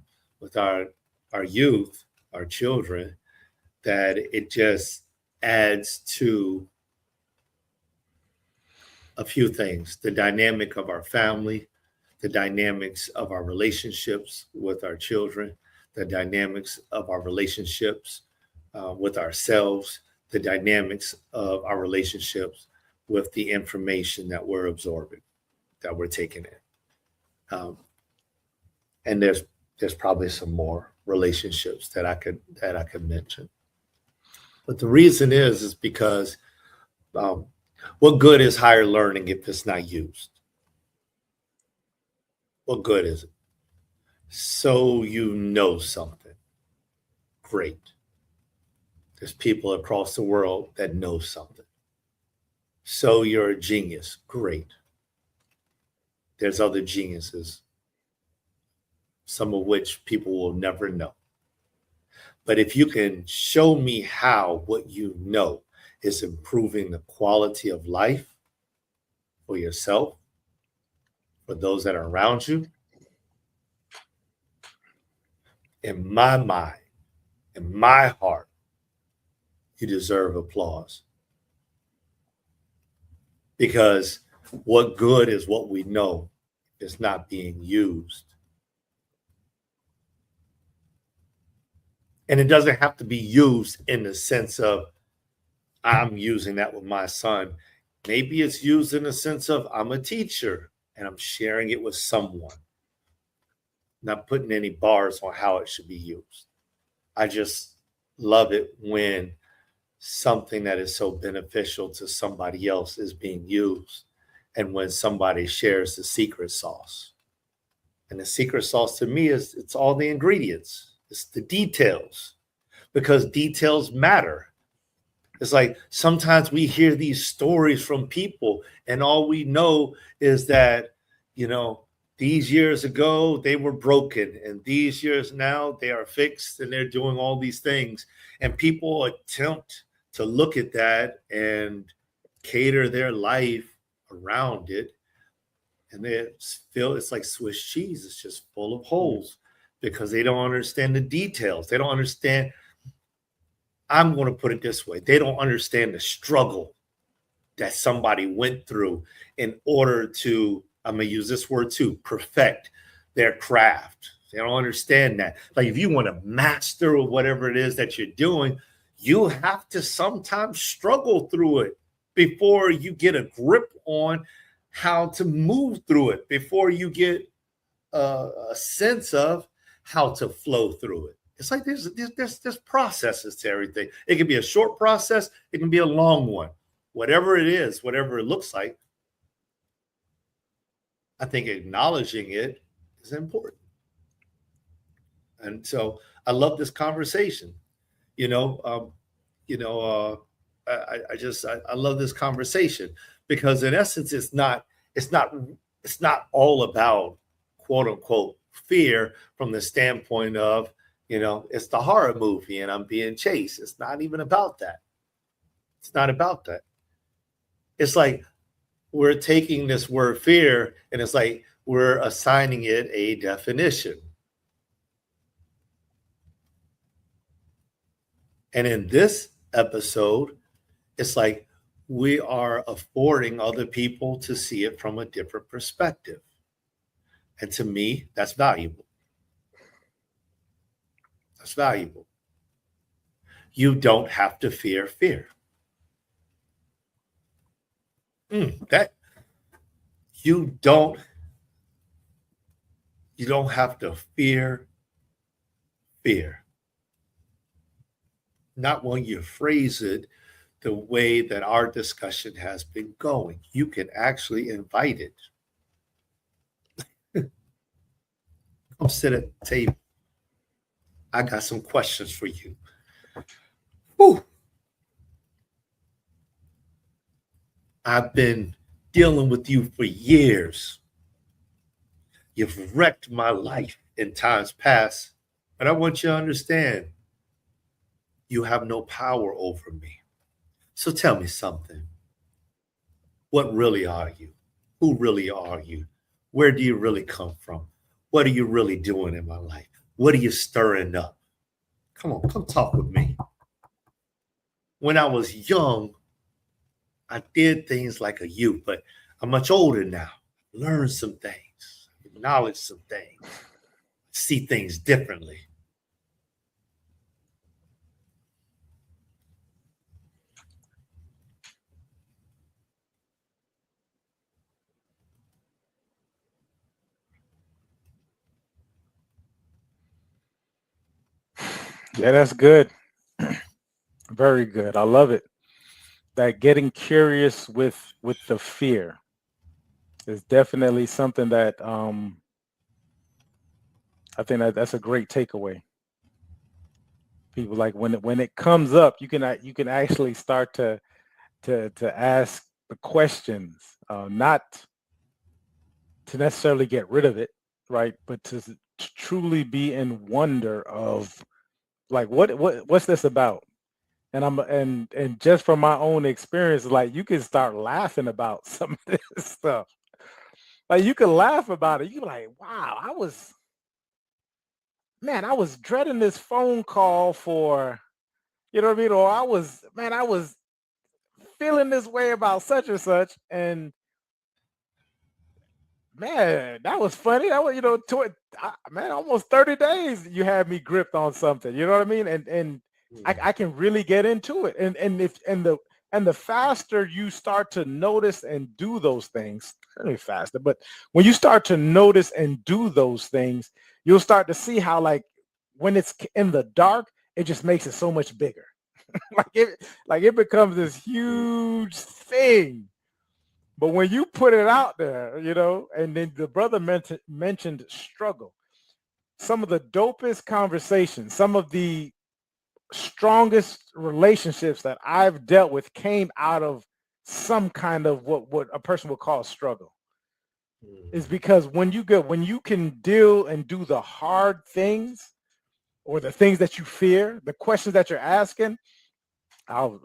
youth, our children, that it just adds to a few things: the dynamic of our family, the dynamics of our relationships with our children, the dynamics of our relationships with ourselves, the dynamics of our relationships with the information that we're absorbing, that we're taking in. And there's probably some more relationships that I could mention. But the reason is because what good is higher learning if it's not used? What good is it? So you know something. Great. There's people across the world that know something. So you're a genius. Great. There's other geniuses, some of which people will never know. But if you can show me how what you know is improving the quality of life for yourself, for those that are around you, in my mind, in my heart, you deserve applause. Because what good is what we know is not being used. And it doesn't have to be used in the sense of I'm using that with my son. Maybe it's used in the sense of I'm a teacher and I'm sharing it with someone. Not putting any bars on how it should be used. I just love it when something that is so beneficial to somebody else is being used, and when somebody shares the secret sauce. And the secret sauce to me is it's all the ingredients. It's the details, because details matter. It's like sometimes we hear these stories from people and all we know is that, these years ago they were broken and these years now they are fixed and they're doing all these things. And people attempt to look at that and cater their life around it. And they feel it's like Swiss cheese. It's just full of holes because they don't understand the details. They don't understand. I'm going to put it this way. They don't understand the struggle that somebody went through in order to, I'm going to use this word too, perfect their craft. They don't understand that. Like if you want to master whatever it is that you're doing, you have to sometimes struggle through it before you get a grip on how to move through it, before you get a sense of how to flow through it. It's like there's processes to everything. It can be a short process. It can be a long one. Whatever it is, whatever it looks like, I think acknowledging it is important. And so I love this conversation. I love this conversation because in essence, it's not all about quote unquote fear from the standpoint of, it's the horror movie and I'm being chased. It's not even about that. It's not about that. It's like we're taking this word fear and it's like we're assigning it a definition. And in this episode, it's like we are affording other people to see it from a different perspective. And to me, that's valuable. That's valuable. You don't have to fear fear. That you don't have to fear fear. Not when you phrase it the way that our discussion has been going. You can actually invite it. Come sit at the table. I got some questions for you. Whew. I've been dealing with you for years. You've wrecked my life in times past, but I want you to understand You have no power over me. So tell me something. What really are you? Who really are you? Where do you really come from? What are you really doing in my life? What are you stirring up? Come on, come talk with me. When I was young, I did things like a youth, but I'm much older now. Learned some things, acknowledge some things, see things differently. Yeah, that's good. Very good. I love it. That getting curious with the fear is definitely something that I think that's a great takeaway. People like when it comes up, you can actually start to ask the questions, not to necessarily get rid of it, right? But to truly be in wonder of like what's this about? And just from my own experience, like you can start laughing about some of this stuff. Like you can laugh about it. You can like, wow, I was dreading this phone call for, you know what I mean? Or I was feeling this way about such and such, and man, that was funny. That was, man, almost 30 days you had me gripped on something. You know what I mean? And I can really get into it. And the faster you start to notice and do those things, really faster, but when you start to notice and do those things, you'll start to see how like when it's in the dark, it just makes it so much bigger. like it becomes this huge thing. But when you put it out there, and then the brother mentioned struggle. Some of the dopest conversations, some of the strongest relationships that I've dealt with came out of some kind of what a person would call struggle. Is because when you can deal and do the hard things or the things that you fear, the questions that you're asking, I'll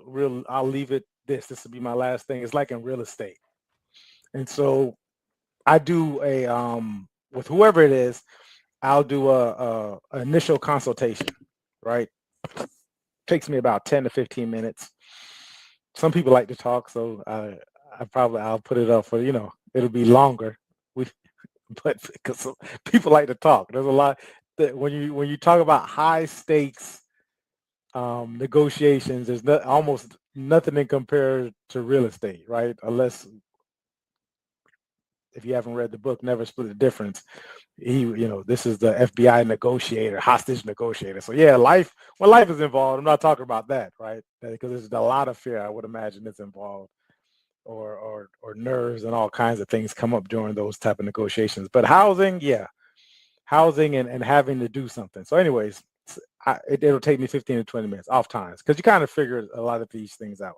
leave it this will be my last thing. It's like in real estate. And so I do a with whoever it is, I'll do a initial consultation, right? Takes me about 10 to 15 minutes. Some people like to talk, so I'll put it up for, it'll be longer. We but because people like to talk. There's a lot that when you talk about high stakes negotiations, there's almost nothing in compared to real estate, right? Unless if you haven't read the book, Never Split the Difference, this is the FBI negotiator, hostage negotiator. So yeah, when life is involved, I'm not talking about that, right? Because there's a lot of fear, I would imagine, that's involved, or nerves and all kinds of things come up during those type of negotiations. But housing and having to do something. So anyways, it'll take me 15 to 20 minutes off times because you kind of figure a lot of these things out.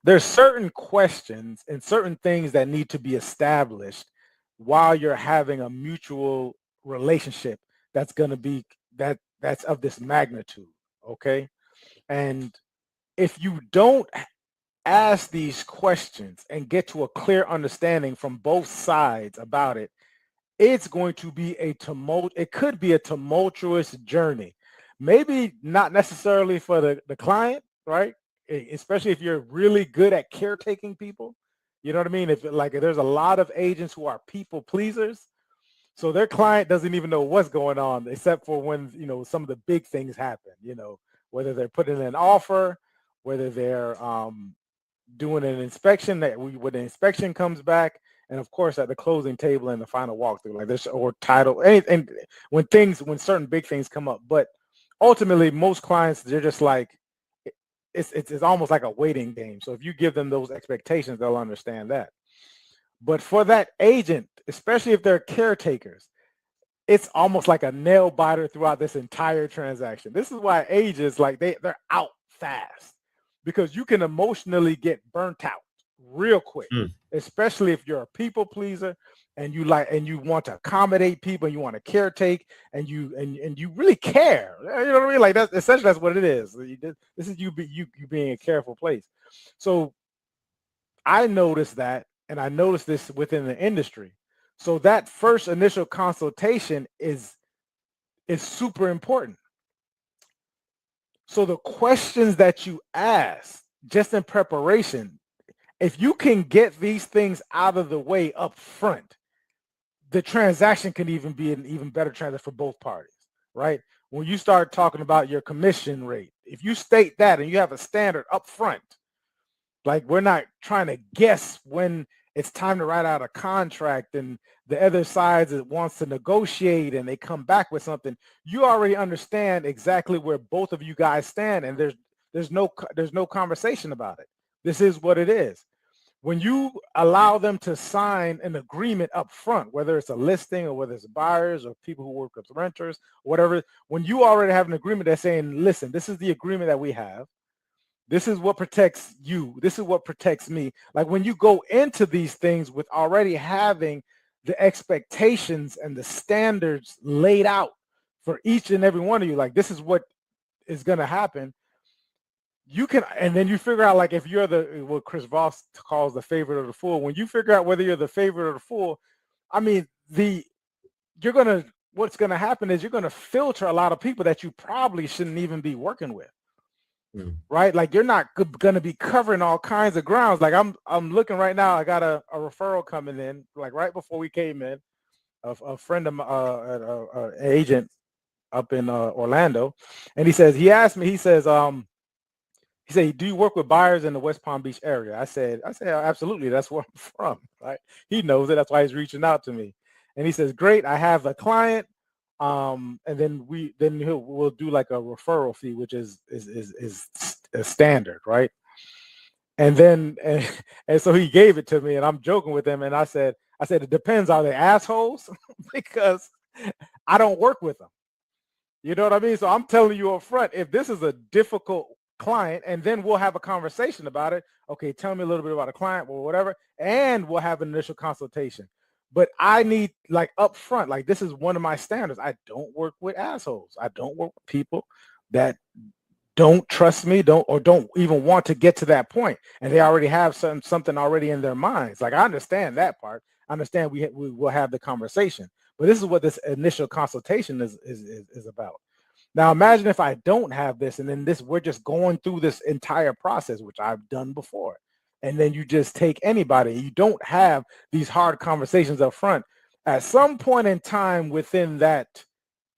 There's certain questions and certain things that need to be established while you're having a mutual relationship that's going to be that's of this magnitude, okay? And if you don't ask these questions and get to a clear understanding from both sides about it, it's going to be it could be a tumultuous journey. Maybe not necessarily for the client, right? Especially if you're really good at caretaking people. You know what I mean? If there's a lot of agents who are people pleasers, so their client doesn't even know what's going on except for when, some of the big things happen, whether they're putting in an offer, whether they're doing an inspection when the inspection comes back, and of course at the closing table and the final walkthrough, like this, or title, and when certain big things come up. But ultimately, most clients, they're just like, it's almost like a waiting game. So if you give them those expectations, they'll understand that. But for that agent, especially if they're caretakers, it's almost like a nail biter throughout this entire transaction. This is why agents, like they're out fast, because you can emotionally get burnt out, real quick, Mm. especially if you're a people pleaser and you want to accommodate people and you want to caretake and you really care. You know what I mean? Like that's essentially that's what it is. This is you being a careful place. So I noticed that, and I noticed this within the industry. So that first initial consultation is super important. So the questions that you ask just in preparation, if you can get these things out of the way up front, the transaction can even be an even better transaction for both parties, right? When you start talking about your commission rate, if you state that and you have a standard up front, like we're not trying to guess when it's time to write out a contract and the other side wants to negotiate and they come back with something, you already understand exactly where both of you guys stand, and there's no conversation about it. This is what it is. When you allow them to sign an agreement up front, whether it's a listing or whether it's buyers or people who work with renters, whatever, when you already have an agreement that's saying, listen, this is the agreement that we have. This is what protects you. This is what protects me. Like when you go into these things with already having the expectations and the standards laid out for each and every one of you, like this is what is going to happen. You can, and then you figure out like if you're what Chris Voss calls the favorite or the fool. When you figure out whether you're the favorite or the fool, I mean, what's going to happen is you're going to filter a lot of people that you probably shouldn't even be working with. Right? Like you're not going to be covering all kinds of grounds. Like I'm looking right now. I got a referral coming in, like right before we came in, a friend of an agent up in Orlando, and he asked me. He said, do you work with buyers in the West Palm Beach area? I said, absolutely. That's where I'm from. Right? He knows it. That's why he's reaching out to me. And he says, great. I have a client. And then we'll do like a referral fee, which is a standard, right? And then and so he gave it to me, and I'm joking with him, and I said it depends. Are they assholes? Because I don't work with them. You know what I mean? So I'm telling you up front, if this is a difficult client, and then we'll have a conversation about it. Okay, tell me a little bit about a client or whatever, and we'll have an initial consultation. But I need like up front, like this is one of my standards. I don't work with assholes. I don't work with people that don't trust me, don't even want to get to that point, and they already have something already in their minds. Like I understand that part. I understand we will have the conversation, but this is what this initial consultation is about. Now imagine if I don't have this, and then we're just going through this entire process, which I've done before. And then you just take anybody. You don't have these hard conversations up front. At some point in time within that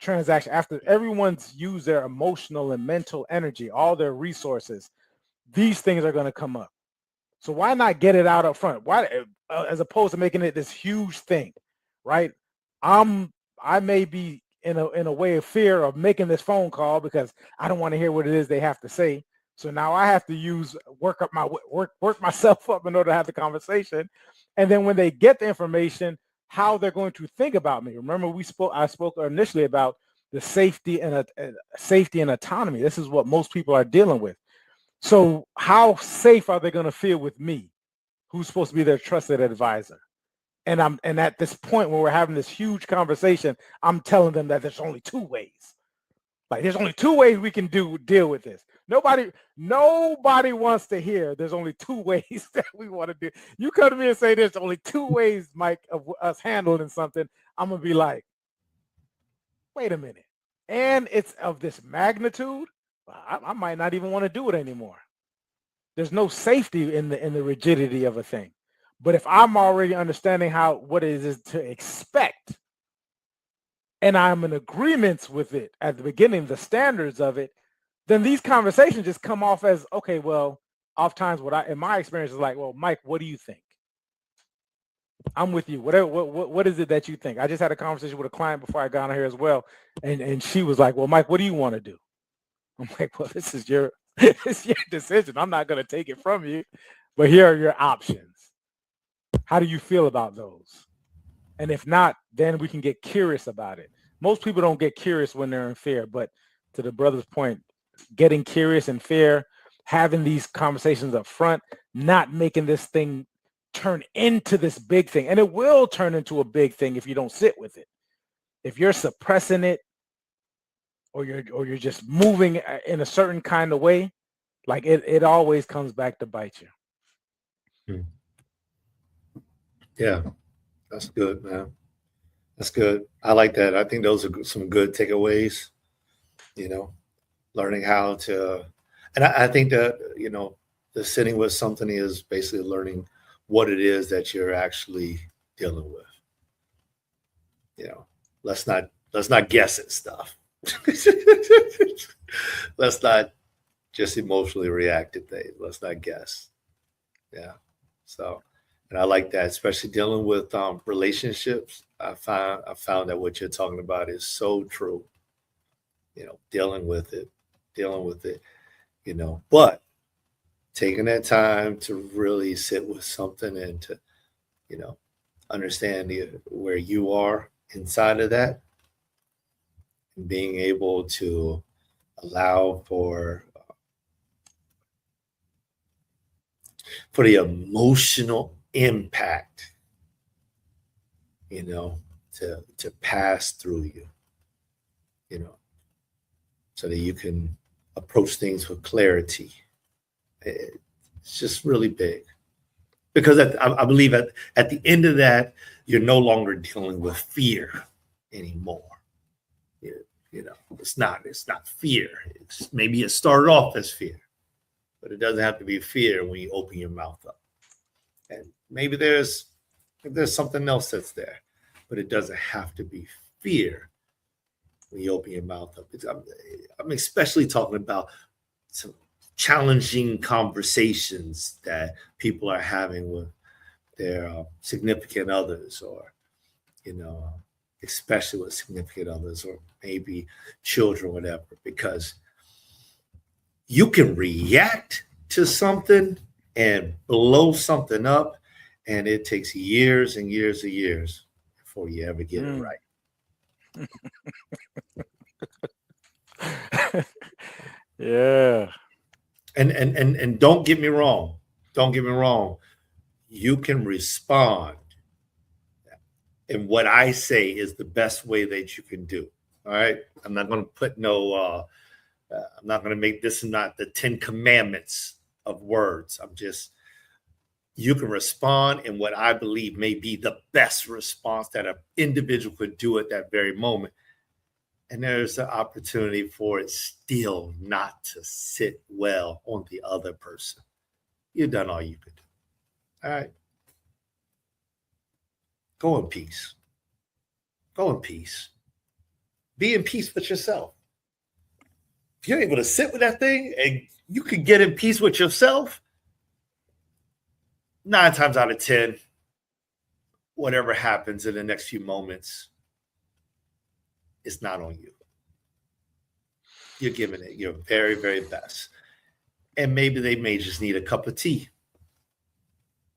transaction, after everyone's used their emotional and mental energy, all their resources, these things are going to come up. So why not get it out up front? Why, as opposed to making it this huge thing, right? I may be in a way of fear of making this phone call because I don't want to hear what it is they have to say. So now I have to work myself up in order to have the conversation. And then when they get the information, how they're going to think about me. Remember, I spoke initially about the safety and autonomy. This is what most people are dealing with. So how safe are they going to feel with me, who's supposed to be their trusted advisor? And at this point where we're having this huge conversation, I'm telling them that there's only two ways. Like there's only two ways we can deal with this. Nobody wants to hear there's only two ways that we want to do. You come to me and say there's only two ways, Mike, of us handling something. I'm gonna be like, wait a minute. And it's of this magnitude. I might not even want to do it anymore. There's no safety in the rigidity of a thing. But if I'm already understanding what it is to expect, and I'm in agreement with it at the beginning, the standards of it, then these conversations just come off as, okay, well, oftentimes in my experience is like, well, Mike, what do you think? I'm with you. What is it that you think? I just had a conversation with a client before I got on here as well. And she was like, well, Mike, what do you want to do? I'm like, well, this is your decision. I'm not going to take it from you, but here are your options. How do you feel about those? And if not, then we can get curious about it. Most people don't get curious when they're in fear, but to the brother's point, getting curious and fear having these conversations up front, not making this thing turn into this big thing. And it will turn into a big thing if you don't sit with it. If you're suppressing it, or you're just moving in a certain kind of way, like it always comes back to bite you. Yeah, that's good, man. That's good. I like that. I think those are some good takeaways, learning how to, and I think that, the sitting with something is basically learning what it is that you're actually dealing with. Let's not guess at stuff. Let's not just emotionally react to things. Let's not guess. Yeah. So, and I like that, especially dealing with relationships. I found that what you're talking about is so true. Dealing with it, but taking that time to really sit with something and to, understand where you are inside of that, and being able to allow for the emotional impact, to pass through you, so that you can approach things with clarity. It's just really big, because I believe at the end of that, you're no longer dealing with fear anymore. It's not fear. Maybe it started off as fear, but it doesn't have to be fear when you open your mouth up. And maybe there's something else that's there, but it doesn't have to be fear when you open your mouth up. I'm especially talking about some challenging conversations that people are having with their significant others, or, especially with significant others, or maybe children, whatever, because you can react to something and blow something up, and it takes years and years and years before you ever get it right. Yeah. And don't get me wrong. You can respond. And what I say is the best way that you can do. All right. I'm not going to put I'm not going to make this not the 10 commandments of words. You can respond in what I believe may be the best response that an individual could do at that very moment. And there's an opportunity for it still not to sit well on the other person. You've done all you could do. All right. Go in peace. Go in peace. Be in peace with yourself. If you're able to sit with that thing and you can get in peace with yourself, 9 times out of 10, whatever happens in the next few moments, it's not on you. You're giving it your very, very best. And maybe they may just need a cup of tea.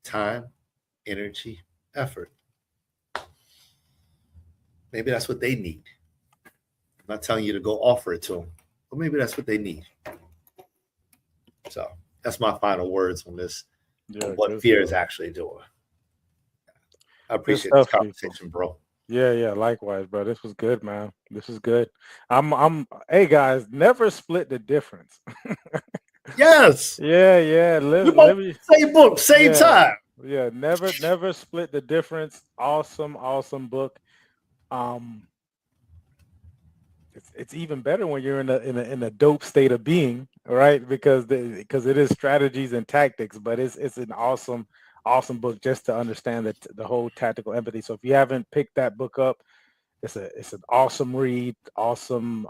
Time, energy, effort. Maybe that's what they need. I'm not telling you to go offer it to them, but maybe that's what they need. So that's my final words on this, on what fear is actually doing. I appreciate this conversation, bro. Yeah, likewise, bro. This was good, man. This is good. Hey guys, never split the difference. Yes. Yeah. Same book, same time. Yeah, never split the difference. Awesome book. It's even better when you're in a dope state of being, right? Because it is strategies and tactics, but it's an awesome book just to understand the whole tactical empathy. So if you haven't picked that book up, it's an awesome read, awesome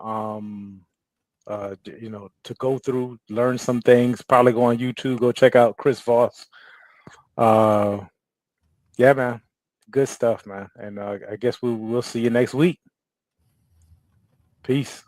to go through, learn some things. Probably go on YouTube, go check out Chris Voss. Yeah, man, good stuff, man. And I guess we'll see you next week. Peace.